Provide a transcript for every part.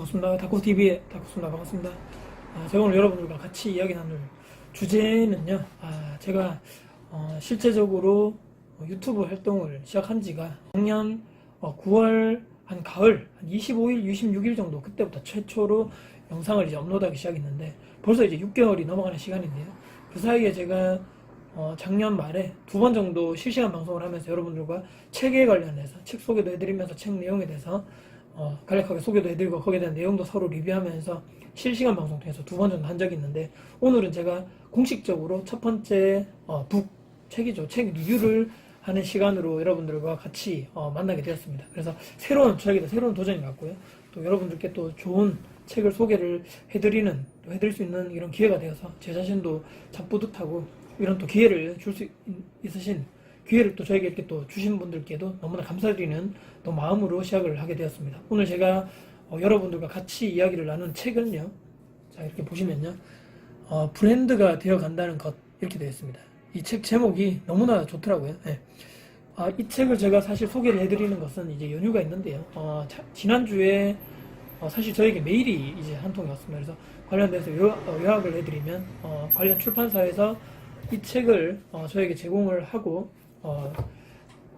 반갑습니다. 다코TV의 다코입니다. 반갑습니다. 제가 오늘 여러분들과 같이 이야기 나눌 주제는요, 제가 실제적으로 유튜브 활동을 시작한 지가 작년 9월 한 가을 한 25일, 26일 정도 그때부터 최초로 영상을 이제 업로드하기 시작했는데 벌써 이제 6개월이 넘어가는 시간인데요. 그 사이에 제가 작년 말에 2번 정도 실시간 방송을 하면서 여러분들과 책에 관련해서 책 소개도 해드리면서 책 내용에 대해서 간략하게 소개도 해드리고 거기에 대한 내용도 서로 리뷰하면서 실시간 방송 통해서 2번 정도 한 적이 있는데, 오늘은 제가 공식적으로 첫 번째 책이죠. 책 리뷰를 하는 시간으로 여러분들과 같이 만나게 되었습니다. 그래서 새로운 도전이 같고요. 또 여러분들께 또 좋은 책을 소개를 해드릴 수 있는 이런 기회가 되어서 제 자신도 참 뿌듯하고, 이런 또 기회를 줄 수 있으신 기회를 또 저에게 이렇게 또 주신 분들께도 너무나 감사드리는 또 마음으로 시작을 하게 되었습니다. 오늘 제가 여러분들과 같이 이야기를 나눈 책은요, 자 이렇게 보시면요, 브랜드가 되어 간다는 것, 이렇게 되어 있습니다. 이 책 제목이 너무나 좋더라고요. 네. 이 책을 제가 사실 소개를 해드리는 것은 이제 연유가 있는데요. 지난주에 사실 저에게 메일이 이제 한 통이 왔습니다. 그래서 관련돼서 요약을 해드리면, 관련 출판사에서 이 책을 저에게 제공을 하고,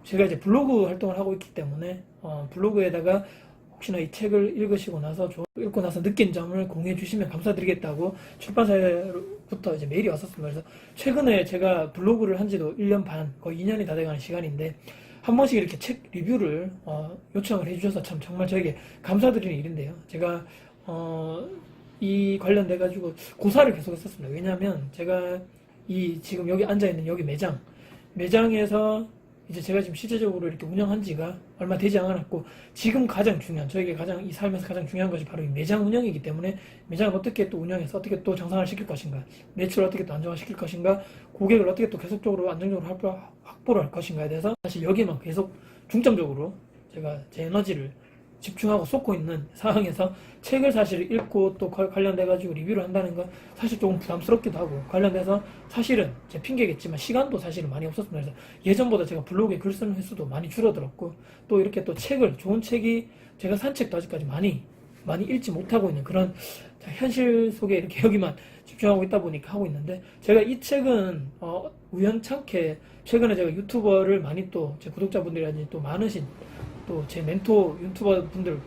제가 이제 블로그 활동을 하고 있기 때문에 블로그에다가 혹시나 이 책을 읽고 나서 느낀 점을 공유해 주시면 감사드리겠다고 출판사로부터 이제 메일이 왔었습니다. 그래서 최근에 제가 블로그를 한 지도 1년 반, 거의 2년이 다 돼가는 시간인데, 한 번씩 이렇게 책 리뷰를 요청을 해주셔서 참 정말 저에게 감사드리는 일인데요. 제가 이 관련돼 가지고 고사를 계속 했었습니다. 왜냐하면 제가 지금 여기 앉아 있는 여기 매장에서 이제 제가 지금 실제적으로 이렇게 운영한 지가 얼마 되지 않았고, 지금 저에게 이 삶에서 가장 중요한 것이 바로 이 매장 운영이기 때문에, 매장을 어떻게 또 운영해서 어떻게 또 정상화를 시킬 것인가, 매출을 어떻게 또 안정화시킬 것인가, 고객을 어떻게 또 계속적으로 안정적으로 확보를 할 것인가에 대해서 사실 여기에만 계속 중점적으로 제가 제 에너지를 집중하고 쏟고 있는 상황에서 책을 사실 읽고 또 관련돼가지고 리뷰를 한다는 건 사실 조금 부담스럽기도 하고, 관련돼서 사실은 제 핑계겠지만 시간도 사실은 많이 없었습니다. 그래서 예전보다 제가 블로그에 글 쓰는 횟수도 많이 줄어들었고, 또 이렇게 또 좋은 책이 제가 산 책도 아직까지 많이 읽지 못하고 있는 그런 현실 속에 이렇게 여기만 집중하고 있다 보니까 하고 있는데, 제가 이 책은 우연찮게 최근에 제가 유튜버를 많이 또 제 구독자분들이라든지 또 많으신 또 제 멘토 유튜버 분들,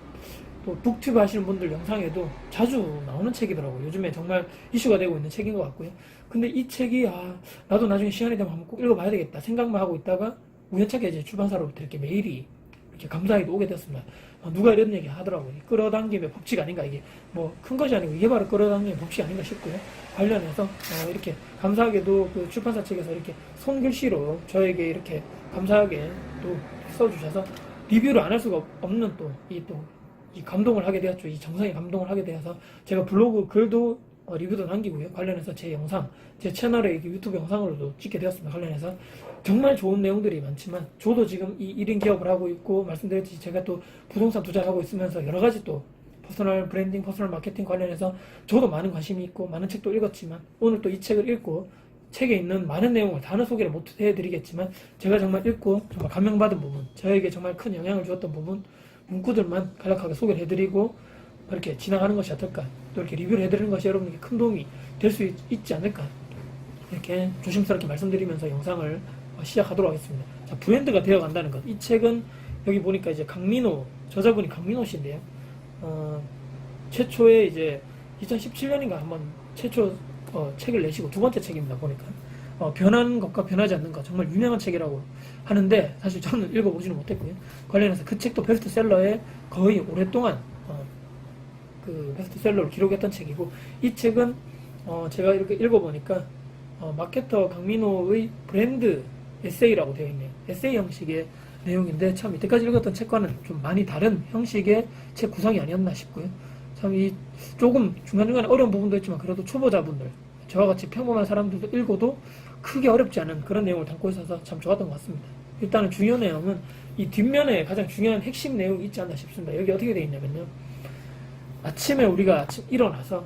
또 북튜브 하시는 분들 영상에도 자주 나오는 책이더라고요. 요즘에 정말 이슈가 되고 있는 책인 것 같고요. 근데 이 책이 나도 나중에 시간이 되면 한번 꼭 읽어봐야 되겠다 생각만 하고 있다가 우연찮게 이제 출판사로부터 이렇게 메일이 이렇게 감사하게도 오게 됐습니다. 누가 이런 얘기 하더라고요. 끌어당김의 법칙 아닌가, 이게 뭐 큰 것이 아니고 이게 바로 끌어당김의 법칙 아닌가 싶고요. 관련해서 이렇게 감사하게도 그 출판사 측에서 이렇게 손글씨로 저에게 이렇게 감사하게 또 써주셔서 리뷰를 안 할 수가 없는 이 감동을 하게 되었죠. 이 정성의 감동을 하게 되어서 제가 블로그 글도 리뷰도 남기고요. 관련해서 제 채널에 유튜브 영상으로도 찍게 되었습니다. 관련해서 정말 좋은 내용들이 많지만, 저도 지금 이 1인 기업을 하고 있고, 말씀드렸듯이 제가 또 부동산 투자를 하고 있으면서 여러 가지 또 퍼스널 브랜딩, 퍼스널 마케팅 관련해서 저도 많은 관심이 있고 많은 책도 읽었지만, 오늘 또 이 책을 읽고 책에 있는 많은 내용을 다는 소개를 못 해드리겠지만, 제가 정말 읽고 정말 감명받은 부분, 저에게 정말 큰 영향을 주었던 부분, 문구들만 간략하게 소개를 해드리고 이렇게 지나가는 것이 어떨까, 또 이렇게 리뷰를 해드리는 것이 여러분에게 큰 도움이 될 수 있지 않을까, 이렇게 조심스럽게 말씀드리면서 영상을 시작하도록 하겠습니다. 자, 브랜드가 되어간다는 것. 이 책은 여기 보니까 이제 저자분이 강민호 씨인데요. 최초에 이제 2017년인가 한번 최초 책을 내시고, 두 번째 책입니다. 보니까 변한 것과 변하지 않는 것, 정말 유명한 책이라고 하는데 사실 저는 읽어보지는 못했고요. 관련해서 그 책도 베스트셀러에 거의 오랫동안 그 베스트셀러를 기록했던 책이고, 이 책은 제가 이렇게 읽어보니까 마케터 강민호의 브랜드 에세이라고 되어 있네요. 에세이 형식의 내용인데, 참 이때까지 읽었던 책과는 좀 많이 다른 형식의 책 구성이 아니었나 싶고요. 참 조금 중간중간에 어려운 부분도 있지만 그래도 초보자분들, 저와 같이 평범한 사람들도 읽어도 크게 어렵지 않은 그런 내용을 담고 있어서 참 좋았던 것 같습니다. 일단은 중요한 내용은 이 뒷면에 가장 중요한 핵심 내용이 있지 않나 싶습니다. 여기 어떻게 되어 있냐면요, 아침에 우리가 일어나서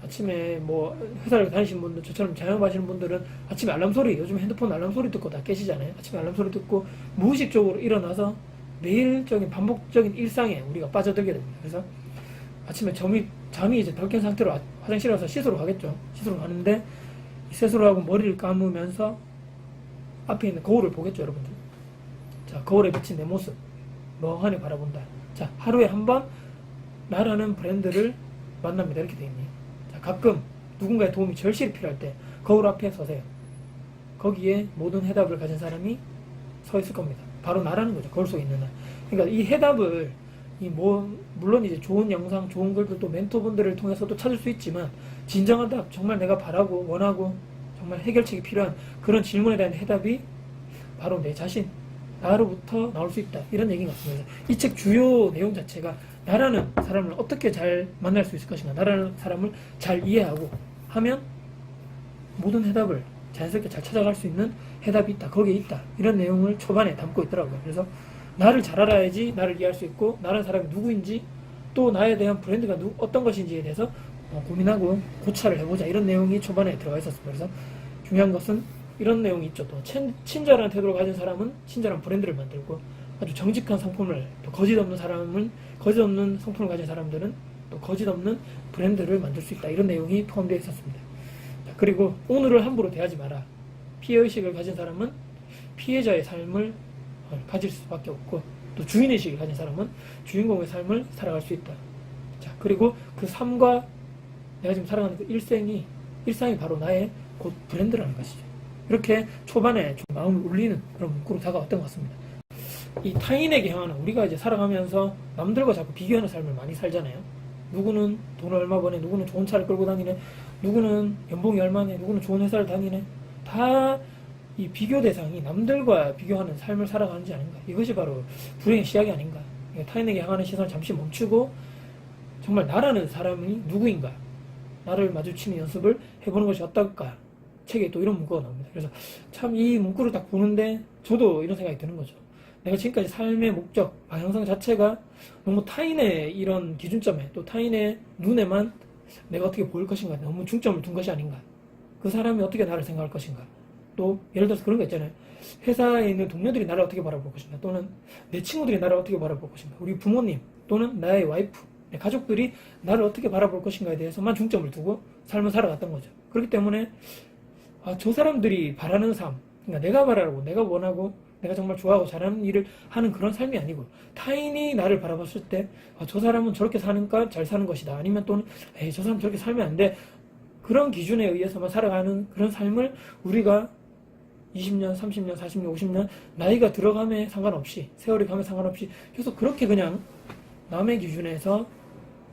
아침에 뭐 회사를 다니시는 분들, 저처럼 자영업하시는 분들은 아침에 알람소리, 요즘 핸드폰 알람소리 듣고 다 깨시잖아요. 아침에 알람소리 듣고 무의식적으로 일어나서 매일적인 반복적인 일상에 우리가 빠져들게 됩니다. 그래서 아침에 잠이 이제 덜 깬 상태로 화장실에 가서 씻으러 가겠죠. 씻으러 가는데 세수를 하고 머리를 감으면서 앞에 있는 거울을 보겠죠, 여러분들. 자, 거울에 비친 내 모습 멍하니 바라본다. 자, 하루에 한 번 나라는 브랜드를 만납니다. 이렇게 돼 있네요. 자, 가끔 누군가의 도움이 절실히 필요할 때 거울 앞에 서세요. 거기에 모든 해답을 가진 사람이 서 있을 겁니다. 바로 나라는 거죠. 거울 속에 있는 나. 그러니까 이 해답을 물론 이제 좋은 영상, 좋은 글들 또 멘토분들을 통해서도 찾을 수 있지만 진정한 답, 정말 내가 바라고 원하고 정말 해결책이 필요한 그런 질문에 대한 해답이 바로 내 자신, 나로부터 나올 수 있다. 이런 얘기인 것 같습니다. 이 책 주요 내용 자체가 나라는 사람을 어떻게 잘 만날 수 있을 것인가, 나라는 사람을 잘 이해하고 하면 모든 해답을 자연스럽게 잘 찾아갈 수 있는 해답이 있다. 거기에 있다. 이런 내용을 초반에 담고 있더라고요. 그래서 나를 잘 알아야지 나를 이해할 수 있고 나라는 사람이 누구인지 또 나에 대한 브랜드가 어떤 것인지에 대해서 고민하고 고찰을 해보자. 이런 내용이 초반에 들어가 있었습니다. 그래서 중요한 것은 이런 내용이 있죠. 또 친절한 태도를 가진 사람은 친절한 브랜드를 만들고 아주 정직한 상품을, 또 거짓 없는 상품을 가진 사람들은 또 거짓 없는 브랜드를 만들 수 있다. 이런 내용이 포함되어 있었습니다. 자, 그리고 오늘을 함부로 대하지 마라. 피해의식을 가진 사람은 피해자의 삶을 가질 수밖에 없고 또 주인의식을 가진 사람은 주인공의 삶을 살아갈 수 있다. 자, 그리고 그 삶과 내가 지금 살아가는 그 일상이 바로 나의 곧 브랜드라는 것이죠. 이렇게 초반에 좀 마음을 울리는 그런 문구로 다가왔던 것 같습니다. 이 타인에게 향하는, 우리가 이제 살아가면서 남들과 자꾸 비교하는 삶을 많이 살잖아요. 누구는 돈을 얼마 버네, 누구는 좋은 차를 끌고 다니네, 누구는 연봉이 얼마네, 누구는 좋은 회사를 다니네. 다 이 비교 대상이 남들과 비교하는 삶을 살아가는지 아닌가. 이것이 바로 불행의 시작이 아닌가. 타인에게 향하는 시선을 잠시 멈추고 정말 나라는 사람이 누구인가, 나를 마주치는 연습을 해보는 것이 어떨까. 책에 또 이런 문구가 나옵니다. 그래서 참 이 문구를 딱 보는데 저도 이런 생각이 드는 거죠. 내가 지금까지 삶의 목적, 방향성 자체가 너무 타인의 이런 기준점에, 또 타인의 눈에만 내가 어떻게 보일 것인가 너무 중점을 둔 것이 아닌가. 그 사람이 어떻게 나를 생각할 것인가. 또 예를 들어서 그런 거 있잖아요. 회사에 있는 동료들이 나를 어떻게 바라볼 것인가, 또는 내 친구들이 나를 어떻게 바라볼 것인가, 우리 부모님 또는 나의 와이프, 내 가족들이 나를 어떻게 바라볼 것인가에 대해서만 중점을 두고 삶을 살아갔던 거죠. 그렇기 때문에 저 사람들이 바라는 삶, 그러니까 내가 바라고 내가 원하고 내가 정말 좋아하고 잘하는 일을 하는 그런 삶이 아니고, 타인이 나를 바라봤을 때 저 사람은 저렇게 사니까 잘 사는 것이다, 아니면 또는 저 사람 저렇게 살면 안 돼, 그런 기준에 의해서만 살아가는 그런 삶을 우리가 20년, 30년, 40년, 50년 나이가 들어감에 상관없이, 세월이 감에 상관없이 계속 그렇게 그냥 남의 기준에서,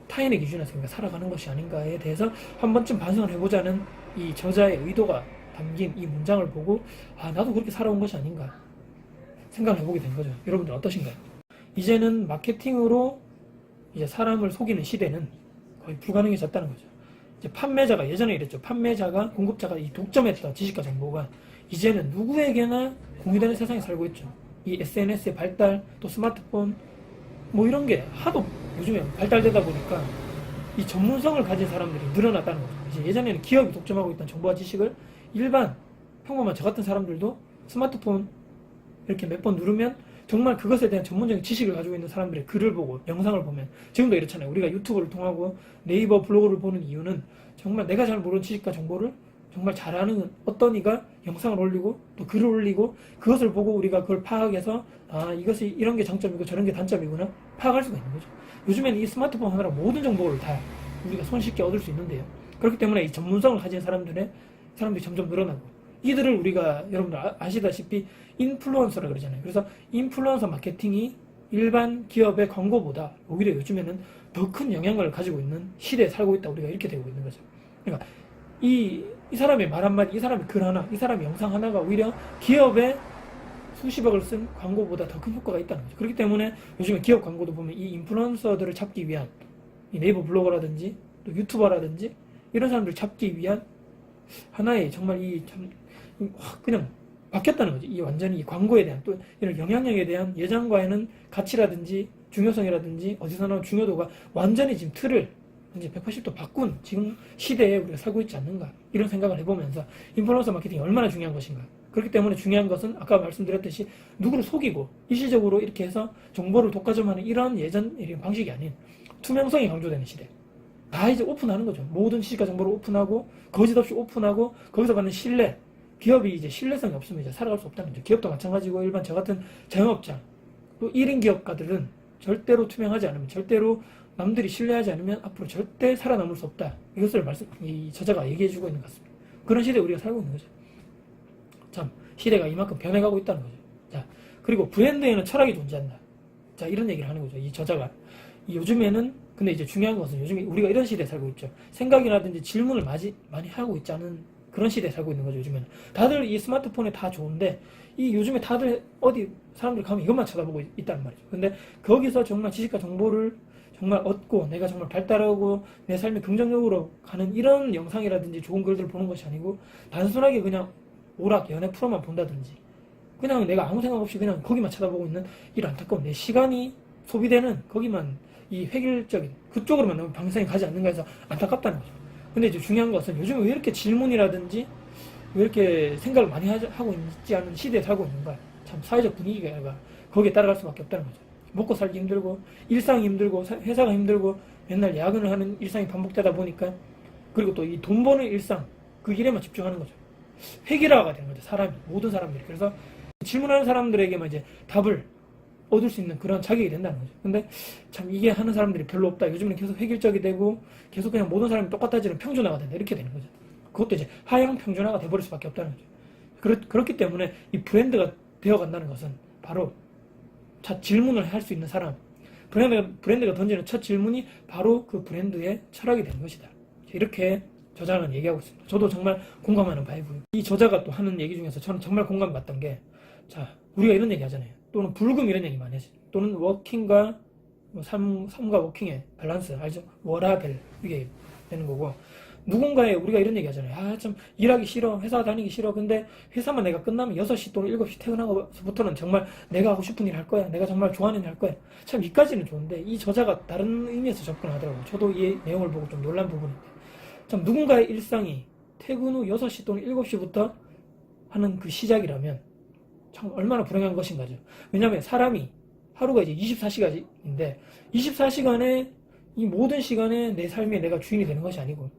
타인의 기준에서 살아가는 것이 아닌가에 대해서 한 번쯤 반성을 해보자는 이 저자의 의도가 담긴 이 문장을 보고 나도 그렇게 살아온 것이 아닌가 생각을 해보게 된 거죠. 여러분들 어떠신가요? 이제는 마케팅으로 이제 사람을 속이는 시대는 거의 불가능해졌다는 거죠. 이제 판매자가, 예전에 이랬죠. 판매자가, 공급자가 이 독점했던 지식과 정보가 이제는 누구에게나 공유되는 세상에 살고 있죠. 이 SNS의 발달, 또 스마트폰, 뭐 이런 게 하도 요즘에 발달되다 보니까 이 전문성을 가진 사람들이 늘어났다는 거죠. 이제 예전에는 기업이 독점하고 있던 정보와 지식을 일반 평범한 저 같은 사람들도 스마트폰 이렇게 몇 번 누르면 정말 그것에 대한 전문적인 지식을 가지고 있는 사람들의 글을 보고 영상을 보면, 지금도 이렇잖아요. 우리가 유튜브를 통하고 네이버 블로그를 보는 이유는 정말 내가 잘 모르는 지식과 정보를 정말 잘하는 어떤 이가 영상을 올리고 또 글을 올리고 그것을 보고 우리가 그걸 파악해서 이것이 이런 게 장점이고 저런 게 단점이구나 파악할 수가 있는 거죠. 요즘에는 이 스마트폰 하나로 모든 정보를 다 우리가 손쉽게 얻을 수 있는데요. 그렇기 때문에 이 전문성을 가진 사람들이 점점 늘어나고, 이들을 우리가 여러분들 아시다시피 인플루언서라 그러잖아요. 그래서 인플루언서 마케팅이 일반 기업의 광고보다 오히려 요즘에는 더 큰 영향을 가지고 있는 시대에 살고 있다, 우리가 이렇게 되고 있는 거죠. 그러니까 이 사람의 말 한마디, 이 사람의 글 하나, 이 사람의 영상 하나가 오히려 기업의 수십억을 쓴 광고보다 더 큰 효과가 있다는 거죠. 그렇기 때문에 요즘에 기업 광고도 보면 이 인플루언서들을 잡기 위한, 이 네이버 블로거라든지 또 유튜버라든지 이런 사람들을 잡기 위한 하나의 정말 그냥 바뀌었다는 거죠. 이 완전히 이 광고에 대한, 또 이런 영향력에 대한 예전과에는 가치라든지 중요성이라든지 어디서 나온 중요도가 완전히 지금 틀을 이제 180도 바꾼 지금 시대에 우리가 살고 있지 않는가, 이런 생각을 해보면서 인플루언서 마케팅이 얼마나 중요한 것인가. 그렇기 때문에 중요한 것은 아까 말씀드렸듯이 누구를 속이고 일시적으로 이렇게 해서 정보를 독과점하는 이런 예전 이런 방식이 아닌, 투명성이 강조되는 시대. 다 이제 오픈하는 거죠. 모든 시가 정보를 오픈하고 거짓 없이 오픈하고 거기서 받는 신뢰. 기업이 이제 신뢰성이 없으면 이제 살아갈 수 없다는 거죠. 기업도 마찬가지고 일반 저 같은 자영업자 또 1인 기업가들은 절대로 투명하지 않으면 절대로 남들이 신뢰하지 않으면 앞으로 절대 살아남을 수 없다. 이것을 이 저자가 얘기해주고 있는 것 같습니다. 그런 시대에 우리가 살고 있는 거죠. 참 시대가 이만큼 변해가고 있다는 거죠. 자 그리고 브랜드에는 철학이 존재한다. 자 이런 얘기를 하는 거죠. 이 저자가 요즘에는 근데 이제 중요한 것은 요즘 우리가 이런 시대에 살고 있죠. 생각이라든지 질문을 많이 하고 있지 않은 그런 시대에 살고 있는 거죠. 요즘에는 다들 이 스마트폰에 다 좋은데 이 요즘에 다들 어디 사람들 가면 이것만 쳐다보고 있다는 말이죠. 근데 거기서 정말 지식과 정보를 정말 얻고 내가 정말 발달하고 내 삶이 긍정적으로 가는 이런 영상이라든지 좋은 글들을 보는 것이 아니고 단순하게 그냥 오락 연애 프로만 본다든지 그냥 내가 아무 생각 없이 그냥 거기만 쳐다보고 있는 이런 안타까운 내 시간이 소비되는 거기만 이 획일적인 그쪽으로만 너무 방향이 가지 않는가 해서 안타깝다는 거죠. 근데 이제 중요한 것은 요즘 왜 이렇게 질문이라든지 왜 이렇게 생각을 많이 하고 있지 않은 시대에 살고 있는가. 참 사회적 분위기가 거기에 따라갈 수밖에 없다는 거죠. 먹고 살기 힘들고 일상이 힘들고 회사가 힘들고 맨날 야근을 하는 일상이 반복되다 보니까 그리고 또 이 돈 버는 일상 그 일에만 집중하는 거죠. 획일화가 되는 거죠. 사람이 모든 사람들이. 그래서 질문하는 사람들에게만 이제 답을 얻을 수 있는 그런 자격이 된다는 거죠. 근데 참 이게 하는 사람들이 별로 없다. 요즘은 계속 획일적이 되고 계속 그냥 모든 사람이 똑같아지는 평준화가 된다. 이렇게 되는 거죠. 그것도 이제 하향 평준화가 돼버릴 수밖에 없다는 거죠. 그렇기 때문에 이 브랜드가 되어간다는 것은 바로 질문을 할 수 있는 사람, 브랜드가 던지는 첫 질문이 바로 그 브랜드의 철학이 되는 것이다. 이렇게 저자는 얘기하고 있습니다. 저도 정말 공감하는 바이고요. 이 저자가 또 하는 얘기 중에서 저는 정말 공감받던 게, 자, 우리가 이런 얘기 하잖아요. 또는 불금 이런 얘기 많이 하죠. 또는 워킹과 삶과 워킹의 밸런스, 알죠? 워라벨, 이게 되는 거고, 누군가의 우리가 이런 얘기 하잖아요. 아, 참, 일하기 싫어. 회사 다니기 싫어. 근데 회사만 내가 끝나면 6시 또는 7시 퇴근하고부터는 정말 내가 하고 싶은 일 할 거야. 내가 정말 좋아하는 일 할 거야. 참, 이까지는 좋은데, 이 저자가 다른 의미에서 접근하더라고요. 저도 이 내용을 보고 좀 놀란 부분인데. 참, 누군가의 일상이 퇴근 후 6시 또는 7시부터 하는 그 시작이라면, 참, 얼마나 불행한 것인가죠. 왜냐하면 사람이 하루가 이제 24시간인데, 24시간에 이 모든 시간에 내 삶에 내가 주인이 되는 것이 아니고,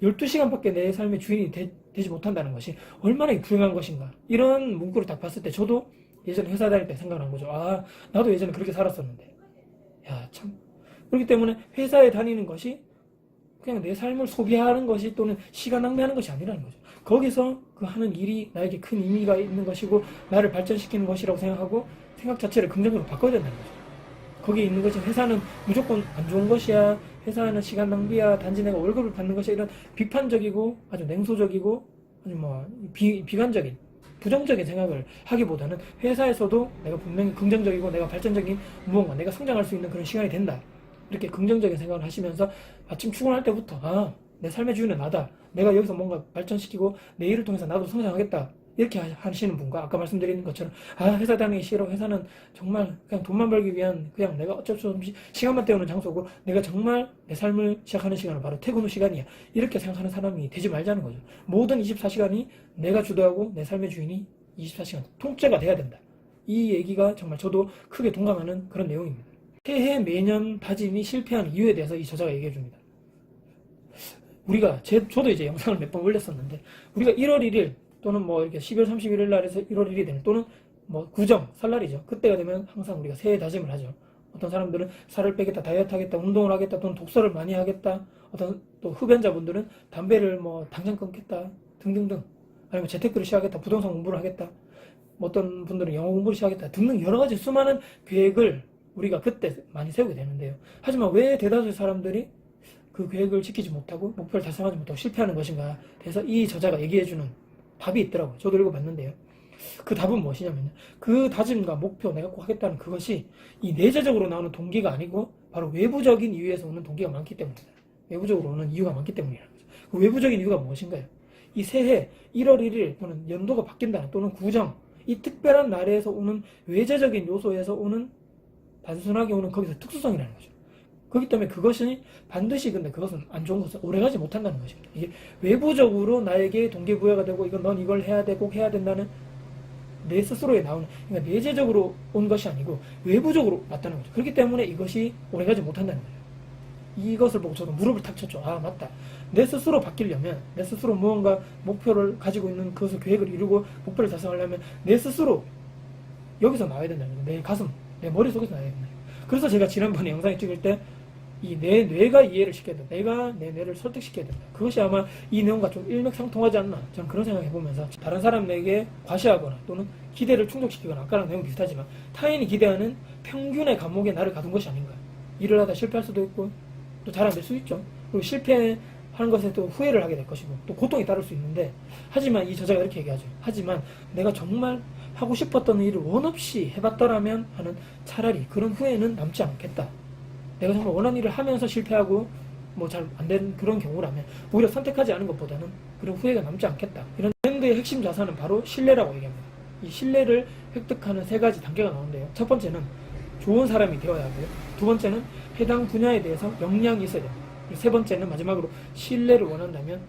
12시간밖에 내 삶의 주인이 되지 못한다는 것이 얼마나 불행한 것인가. 이런 문구를 딱 봤을 때 저도 예전에 회사 다닐 때 생각난 거죠. 아, 나도 예전에 그렇게 살았었는데. 야, 참. 그렇기 때문에 회사에 다니는 것이 그냥 내 삶을 소비하는 것이 또는 시간 낭비하는 것이 아니라는 거죠. 거기서 그 하는 일이 나에게 큰 의미가 있는 것이고 나를 발전시키는 것이라고 생각하고 생각 자체를 긍정적으로 바꿔야 된다는 거죠. 거기에 있는 것이 회사는 무조건 안 좋은 것이야. 회사는 시간 낭비야. 단지 내가 월급을 받는 것이야. 이런 비판적이고 아주 냉소적이고 아주 비관적인 부정적인 생각을 하기보다는 회사에서도 내가 분명히 긍정적이고 내가 발전적인 무언가 내가 성장할 수 있는 그런 시간이 된다. 이렇게 긍정적인 생각을 하시면서 아침 출근할 때부터 내 삶의 주인은 나다. 내가 여기서 뭔가 발전시키고 내 일을 통해서 나도 성장하겠다. 이렇게 하시는 분과 아까 말씀드린 것처럼 회사 다니기 싫어. 회사는 정말 그냥 돈만 벌기 위한 그냥 내가 어쩔 수 없이 시간만 때우는 장소고 내가 정말 내 삶을 시작하는 시간은 바로 퇴근 후 시간이야. 이렇게 생각하는 사람이 되지 말자는 거죠. 모든 24시간이 내가 주도하고 내 삶의 주인이 24시간 통째가 돼야 된다. 이 얘기가 정말 저도 크게 동감하는 그런 내용입니다. 새해 매년 다짐이 실패한 이유에 대해서 이 저자가 얘기해 줍니다. 저도 이제 영상을 몇 번 올렸었는데 우리가 1월 1일 또는 이렇게 12월 31일 날에서 1월 1일이 되는 또는 구정, 설날이죠. 그때가 되면 항상 우리가 새해 다짐을 하죠. 어떤 사람들은 살을 빼겠다, 다이어트 하겠다, 운동을 하겠다, 또는 독서를 많이 하겠다. 어떤 또 흡연자분들은 담배를 당장 끊겠다, 등등등. 아니면 재테크를 시작하겠다, 부동산 공부를 하겠다. 어떤 분들은 영어 공부를 시작하겠다, 등등 여러 가지 수많은 계획을 우리가 그때 많이 세우게 되는데요. 하지만 왜 대다수의 사람들이 그 계획을 지키지 못하고 목표를 달성하지 못하고 실패하는 것인가? 그래서 이 저자가 얘기해주는 답이 있더라고요. 저도 읽어봤는데요. 그 답은 무엇이냐면요. 그 다짐과 목표, 내가 꼭 하겠다는 그것이 이 내재적으로 나오는 동기가 아니고 바로 외부적인 이유에서 오는 동기가 많기 때문입니다. 외부적으로 오는 이유가 많기 때문이라는 거죠. 그 외부적인 이유가 무엇인가요? 이 새해 1월 1일 또는 연도가 바뀐다 또는 구정, 이 특별한 날에서 오는 외재적인 요소에서 오는 단순하게 오는 거기서 특수성이라는 거죠. 그렇기 때문에 그것이 반드시 근데 그것은 안 좋은 것은 오래가지 못한다는 것입니다. 이게 외부적으로 나에게 동기부여가 되고 넌 이걸 해야 돼, 꼭 해야 된다는 내 스스로에 나오는 그러니까 내재적으로 온 것이 아니고 외부적으로 왔다는 거죠. 그렇기 때문에 이것이 오래가지 못한다는 거죠. 이것을 보고 저도 무릎을 탁 쳤죠. 아, 맞다. 내 스스로 바뀌려면, 내 스스로 무언가 목표를 가지고 있는 그것을 계획을 이루고 목표를 달성하려면 내 스스로 여기서 나와야 된다는 거예요. 내 가슴, 내 머릿속에서 나와야 된다. 그래서 제가 지난번에 영상을 찍을 때 이 내 뇌가 이해를 시켜야 된다. 내가 내 뇌를 설득시켜야 된다. 그것이 아마 이 내용과 좀 일맥상통하지 않나. 저는 그런 생각을 해보면서 다른 사람에게 과시하거나 또는 기대를 충족시키거나 아까랑 내용 비슷하지만 타인이 기대하는 평균의 감옥에 나를 가둔 것이 아닌가. 일을 하다 실패할 수도 있고 또 잘 안 될 수 있죠. 그리고 실패하는 것에 또 후회를 하게 될 것이고 또 고통이 따를 수 있는데 하지만 이 저자가 이렇게 얘기하죠. 하지만 내가 정말 하고 싶었던 일을 원 없이 해봤더라면 하는 차라리 그런 후회는 남지 않겠다. 내가 정말 원하는 일을 하면서 실패하고 뭐 잘 안 된 그런 경우라면 오히려 선택하지 않은 것보다는 그런 후회가 남지 않겠다. 이런 브랜드의 핵심 자산은 바로 신뢰라고 얘기합니다. 이 신뢰를 획득하는 3가지 단계가 나오는데요. 첫 번째는 좋은 사람이 되어야 하고요. 두 번째는 해당 분야에 대해서 역량이 있어야 됩니다. 세 번째는 마지막으로 신뢰를 원한다면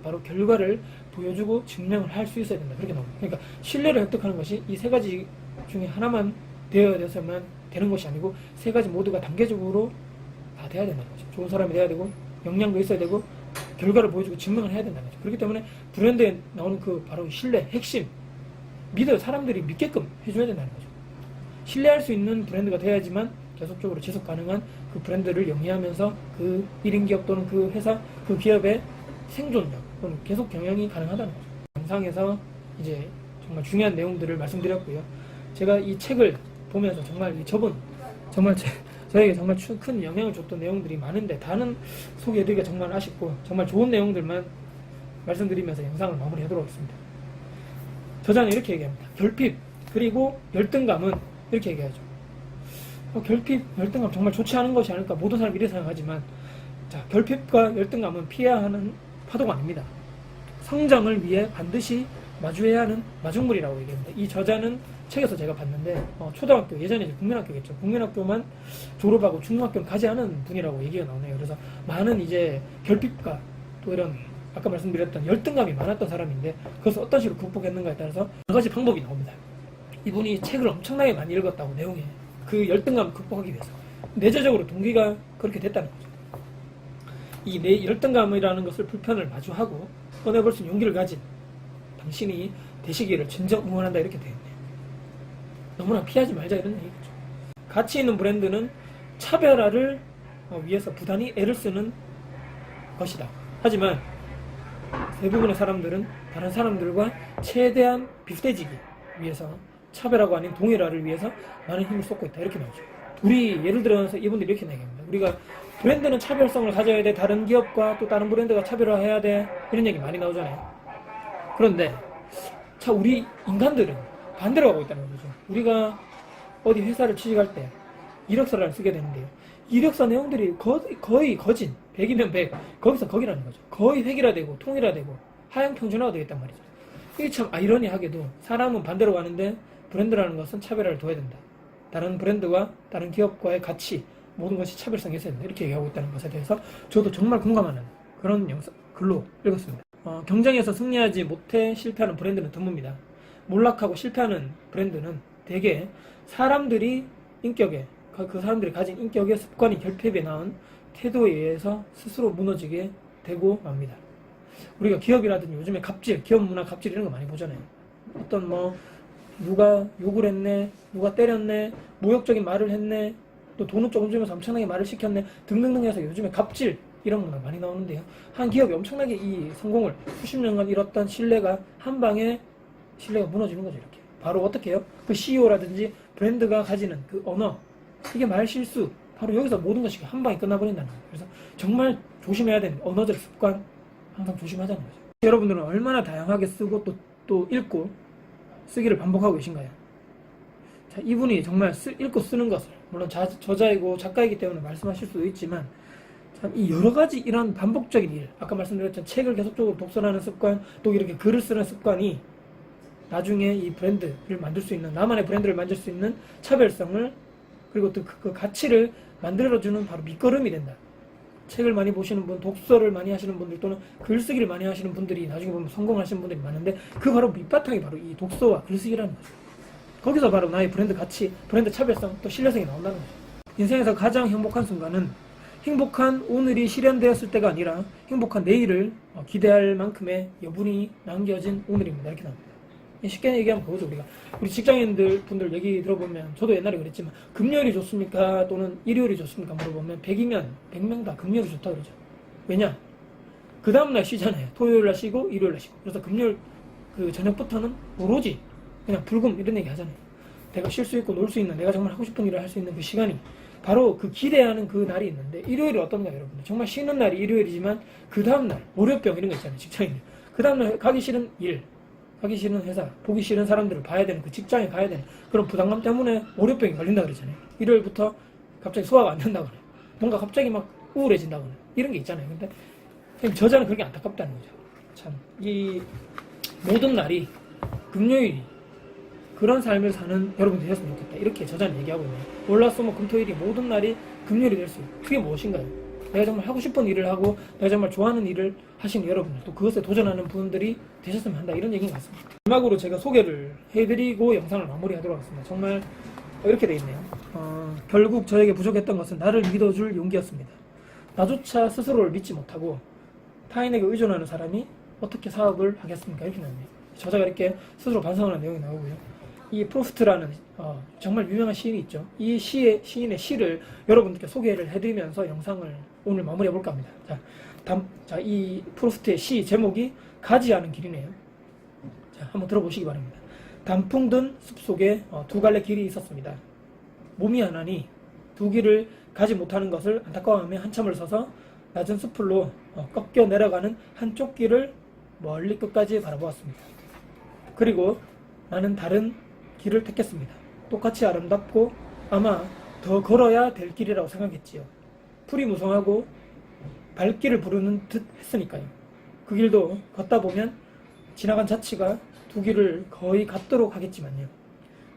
바로 결과를 보여주고 증명을 할 수 있어야 된다. 그렇게 나옵니다. 그러니까 신뢰를 획득하는 것이 이 3가지 중에 하나만 되어야 돼서만 되는 것이 아니고 3가지 모두가 단계적으로 다 돼야 된다는 거죠. 좋은 사람이 돼야 되고 역량도 있어야 되고 결과를 보여주고 증명을 해야 된다는 거죠. 그렇기 때문에 브랜드에 나오는 그 바로 신뢰, 핵심 믿어요. 사람들이 믿게끔 해줘야 된다는 거죠. 신뢰할 수 있는 브랜드가 돼야지만 계속적으로 지속 가능한 그 브랜드를 영위하면서 그 1인 기업 또는 그 회사, 그 기업의 생존력 또는 계속 경영이 가능하다는 거죠. 영상에서 이제 정말 중요한 내용들을 말씀드렸고요. 제가 이 책을 보면서 정말 정말 저에게 정말 큰 영향을 줬던 내용들이 많은데 다는 소개해드리기가 정말 아쉽고 정말 좋은 내용들만 말씀드리면서 영상을 마무리하도록 하겠습니다. 저자는 이렇게 얘기합니다. 결핍 그리고 열등감은 이렇게 얘기하죠. 결핍, 열등감 정말 좋지 않은 것이 아닐까. 모든 사람이 이렇게 생각하지만 자, 결핍과 열등감은 피해야 하는 파도가 아닙니다. 성장을 위해 반드시 마주해야 하는 마중물이라고 얘기합니다. 이 저자는 책에서 제가 봤는데 초등학교, 예전에 이제 국민학교겠죠. 국민학교만 졸업하고 중학교는 가지 않은 분이라고 얘기가 나오네요. 그래서 많은 이제 결핍과 또 이런 아까 말씀드렸던 열등감이 많았던 사람인데 그것을 어떤 식으로 극복했는가에 따라서 여러 가지 방법이 나옵니다. 이분이 책을 엄청나게 많이 읽었다고 내용에 그 열등감을 극복하기 위해서 내재적으로 동기가 그렇게 됐다는 거죠. 이 내 열등감이라는 것을 불편을 마주하고 꺼내볼 수 있는 용기를 가진 당신이 되시기를 진정 응원한다 이렇게 되어 있네요. 너무나 피하지 말자 이런 얘기죠. 가치 있는 브랜드는 차별화를 위해서 부단히 애를 쓰는 것이다. 하지만 대부분의 사람들은 다른 사람들과 최대한 비슷해지기 위해서 차별화가 아닌 동일화를 위해서 많은 힘을 쏟고 있다. 이렇게 나오죠. 우리 예를 들어서 이분들이 이렇게 얘기합니다. 우리가 브랜드는 차별성을 가져야 돼. 다른 기업과 또 다른 브랜드가 차별화해야 돼. 이런 얘기 많이 나오잖아요. 그런데 우리 인간들은 반대로 가고 있다는 거죠. 우리가 어디 회사를 취직할 때 이력서를 쓰게 되는데요. 이력서 내용들이 거의 거진 100이면 100 거기서 거기라는 거죠. 거의 획일화되고 통일화되고 하향 평준화가 되어 있단 말이죠. 이게 참 아이러니하게도 사람은 반대로 가는데 브랜드라는 것은 차별화를 둬야 된다. 다른 브랜드와 다른 기업과의 가치 모든 것이 차별성이 있어야 된다. 이렇게 얘기하고 있다는 것에 대해서 저도 정말 공감하는 그런 글로 읽었습니다. 경쟁에서 승리하지 못해 실패하는 브랜드는 드뭅니다. 몰락하고 실패하는 브랜드는 대개 사람들이 인격에 그 사람들이 가진 인격의 습관이 결핍에 낳은 태도에 의해서 스스로 무너지게 되고 맙니다. 우리가 기업이라든지 요즘에 갑질, 기업 문화 갑질 이런 거 많이 보잖아요. 어떤 누가 욕을 했네, 누가 때렸네, 모욕적인 말을 했네, 또 돈은 조금 주면서 엄청나게 말을 시켰네 등등등 해서 요즘에 갑질 이런 문화 많이 나오는데요. 한 기업이 엄청나게 이 성공을 수십 년간 이뤘던 신뢰가 한 방에 신뢰가 무너지는 거죠. 이렇게 바로 어떻게 해요? 그 CEO라든지 브랜드가 가지는 그 언어, 이게 말 실수, 바로 여기서 모든 것이 한 방에 끝나버린다는 거예요. 그래서 정말 조심해야 되는 언어적 습관 항상 조심하자는 거죠. 여러분들은 얼마나 다양하게 쓰고 또 읽고 쓰기를 반복하고 계신가요? 자, 이분이 정말 읽고 쓰는 것을 물론 저자이고 작가이기 때문에 말씀하실 수도 있지만 참 이 여러 가지 이런 반복적인 일, 아까 말씀드렸던 책을 계속적으로 독서하는 습관, 또 이렇게 글을 쓰는 습관이 나중에 이 브랜드를 만들 수 있는, 나만의 브랜드를 만들 수 있는 차별성을 그리고 또 그 가치를 만들어주는 바로 밑거름이 된다. 책을 많이 보시는 분, 독서를 많이 하시는 분들 또는 글쓰기를 많이 하시는 분들이 나중에 보면 성공하시는 분들이 많은데 그 바로 밑바탕이 바로 이 독서와 글쓰기라는 거죠. 거기서 바로 나의 브랜드 가치, 브랜드 차별성, 또 신뢰성이 나온다는 거죠. 인생에서 가장 행복한 순간은 행복한 오늘이 실현되었을 때가 아니라 행복한 내일을 기대할 만큼의 여분이 남겨진 오늘입니다. 이렇게 나옵니다. 쉽게 얘기하면 그거죠. 우리 직장인들 분들 얘기 들어보면, 저도 옛날에 그랬지만 금요일이 좋습니까 또는 일요일이 좋습니까 물어보면 100이면 100명 다 금요일이 좋다 그러죠. 왜냐? 그 다음날 쉬잖아요. 토요일날 쉬고 일요일날 쉬고. 그래서 금요일 그 저녁부터는 오로지 그냥 불금 이런 얘기 하잖아요. 내가 쉴 수 있고 놀 수 있는, 내가 정말 하고 싶은 일을 할 수 있는 그 시간이 바로 그 기대하는 그 날이 있는데, 일요일이 어떤가 여러분들? 정말 쉬는 날이 일요일이지만 그 다음날 월요병 이런 거 있잖아요. 직장인들. 그 다음날 가기 싫은 일, 가기 싫은 회사, 보기 싫은 사람들을 봐야 되는, 그 직장에 가야 되는 그런 부담감 때문에 월요병이 걸린다 그러잖아요. 일요일부터 갑자기 소화가 안 된다거나 뭔가 갑자기 막 우울해진다거나 이런 게 있잖아요. 근데 저자는 그렇게 안타깝다는 거죠. 참 이 모든 날이 금요일이 그런 삶을 사는 여러분들이 되셨으면 좋겠다. 이렇게 저자는 얘기하고 있네요. 월화수목 금토일이 모든 날이 금요일이 될 수 있다. 그게 무엇인가요? 내가 정말 하고 싶은 일을 하고 내가 정말 좋아하는 일을 하시는 여러분들, 또 그것에 도전하는 분들이 되셨으면 한다, 이런 얘기인 것 같습니다. 마지막으로 제가 소개를 해드리고 영상을 마무리하도록 하겠습니다. 정말 이렇게 돼 있네요. 결국 저에게 부족했던 것은 나를 믿어줄 용기였습니다. 나조차 스스로를 믿지 못하고 타인에게 의존하는 사람이 어떻게 사업을 하겠습니까? 이렇게 나오네요. 저자가 이렇게 스스로 반성하는 내용이 나오고요. 이 프로스트라는 정말 유명한 시인이 있죠. 이 시인의 시를 여러분들께 소개를 해드리면서 영상을 오늘 마무리해볼까 합니다. 자, 이 프로스트의 시 제목이 가지 않은 길이네요. 자, 한번 들어보시기 바랍니다. 단풍 든 숲속에 두 갈래 길이 있었습니다. 몸이 하나니 두 길을 가지 못하는 것을 안타까워하며 한참을 서서 낮은 숲으로 꺾여 내려가는 한쪽 길을 멀리 끝까지 바라보았습니다. 그리고 나는 다른 길을 택했습니다. 똑같이 아름답고 아마 더 걸어야 될 길이라고 생각했지요. 풀이 무성하고 발길을 부르는 듯 했으니까요. 그 길도 걷다 보면 지나간 자치가 두 길을 거의 같도록 하겠지만요.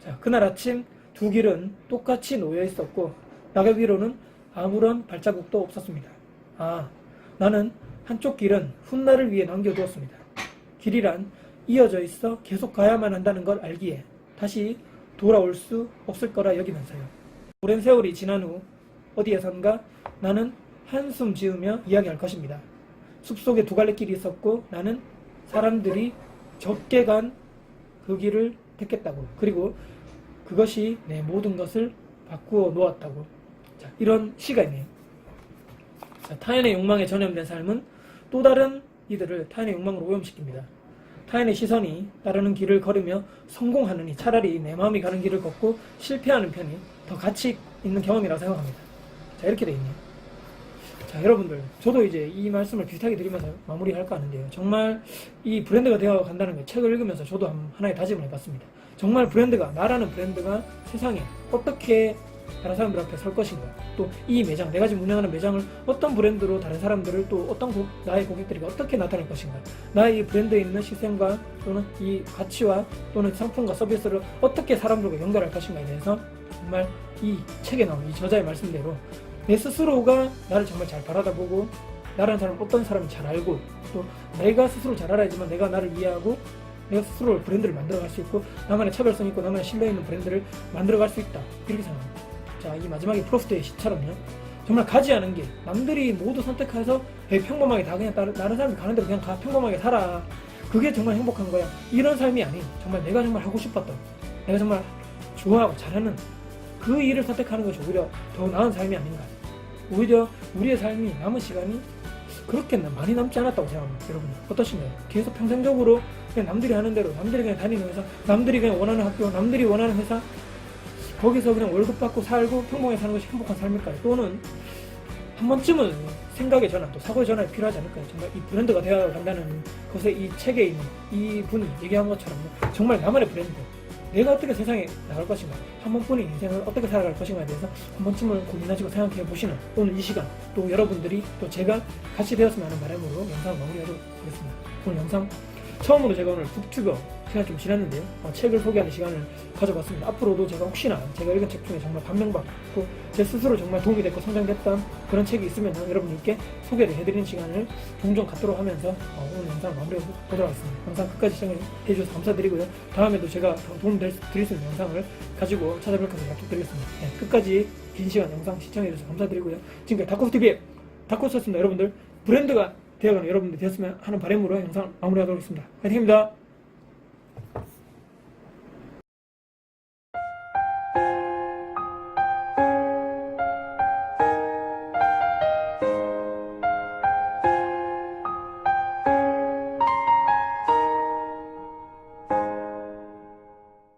자, 그날 아침 두 길은 똑같이 놓여 있었고 낙엽 위로는 아무런 발자국도 없었습니다. 나는 한쪽 길은 훗날을 위해 남겨두었습니다. 길이란 이어져 있어 계속 가야만 한다는 걸 알기에 다시 돌아올 수 없을 거라 여기면서요. 오랜 세월이 지난 후 어디에선가 나는 한숨 지으며 이야기할 것입니다. 숲속에 두 갈래 길이 있었고 나는 사람들이 적게 간 그 길을 택했다고, 그리고 그것이 내 모든 것을 바꾸어 놓았다고. 자, 이런 시가 있네요. 자, 타인의 욕망에 전염된 삶은 또 다른 이들을 타인의 욕망으로 오염시킵니다. 타인의 시선이 따르는 길을 걸으며 성공하느니 차라리 내 마음이 가는 길을 걷고 실패하는 편이 더 가치 있는 경험이라고 생각합니다. 자, 이렇게 돼 있네요. 자, 여러분들, 저도 이제 이 말씀을 비슷하게 드리면서 마무리할까 하는데요. 정말 이 브랜드가 되어 간다는 걸 책을 읽으면서 저도 하나의 다짐을 해봤습니다. 정말 브랜드가, 나라는 브랜드가 세상에 어떻게 다른 사람들 앞에 설 것인가, 또 이 매장, 내가 지금 운영하는 매장을 어떤 브랜드로 다른 사람들을, 또 어떤 나의 고객들이 어떻게 나타낼 것인가, 나의 이 브랜드에 있는 시스템과 또는 이 가치와 또는 상품과 서비스를 어떻게 사람들과 연결할 것인가에 대해서 정말 이 책에 나온 이 저자의 말씀대로 내 스스로가 나를 정말 잘 바라다보고 나라는 사람 어떤 사람인지 잘 알고, 또 내가 스스로 잘 알아야지만 내가 나를 이해하고 내가 스스로 브랜드를 만들어갈 수 있고 나만의 차별성 있고 나만의 신뢰 있는 브랜드를 만들어갈 수 있다, 이렇게 생각합니다. 자, 이 마지막에 프로스트의 시처럼요, 정말 가지 않은 길, 남들이 모두 선택해서 평범하게 다 그냥 다른 사람이 가는 대로 그냥 가, 평범하게 살아, 그게 정말 행복한 거야, 이런 삶이 아닌 정말 내가 정말 하고 싶었던, 내가 정말 좋아하고 잘하는 그 일을 선택하는 것이 오히려 더 나은 삶이 아닌가. 오히려 우리의 삶이 남은 시간이 그렇게 많이 남지 않았다고 생각합니다. 여러분 어떠신가요? 계속 평생적으로 그냥 남들이 하는 대로, 남들이 그냥 다니는 회사, 남들이 그냥 원하는 학교, 남들이 원하는 회사, 거기서 그냥 월급 받고 살고 평범하게 사는 것이 행복한 삶일까요? 또는 한 번쯤은 생각의 전환, 또 사고의 전환이 필요하지 않을까요? 정말 이 브랜드가 되어 간다는 것에 이 책에 있는 이 분이 얘기한 것처럼 정말 나만의 브랜드, 내가 어떻게 세상에 나갈 것인가, 한 번뿐인 인생을 어떻게 살아갈 것인가에 대해서 한 번쯤은 고민하시고 생각해 보시는 오늘 이 시간, 또 여러분들이 또 제가 같이 되었으면 하는 바람으로 영상을 마무리하도록 하겠습니다. 오늘 영상 처음으로 제가 오늘 북튜버 시간이 좀 지났는데요, 책을 소개하는 시간을 가져봤습니다. 앞으로도 제가 혹시나 제가 읽은 책 중에 정말 감명받고 제 스스로 정말 도움이 됐고 성장됐던 그런 책이 있으면 여러분들께 소개를 해드리는 시간을 종종 갖도록 하면서 오늘 영상을 마무리해보도록 하겠습니다. 영상 끝까지 시청해주셔서 감사드리고요. 다음에도 제가 더 도움 드릴 수 있는 영상을 가지고 찾아뵐 것을 약속드리겠습니다. 네, 끝까지 긴 시간 영상 시청해주셔서 감사드리고요. 지금까지 다코스TV의 다코스였습니다. 여러분들 브랜드가 되어가는 여러분들 되었으면 하는 바람으로 영상 마무리하도록 하겠습니다. 화이팅입니다.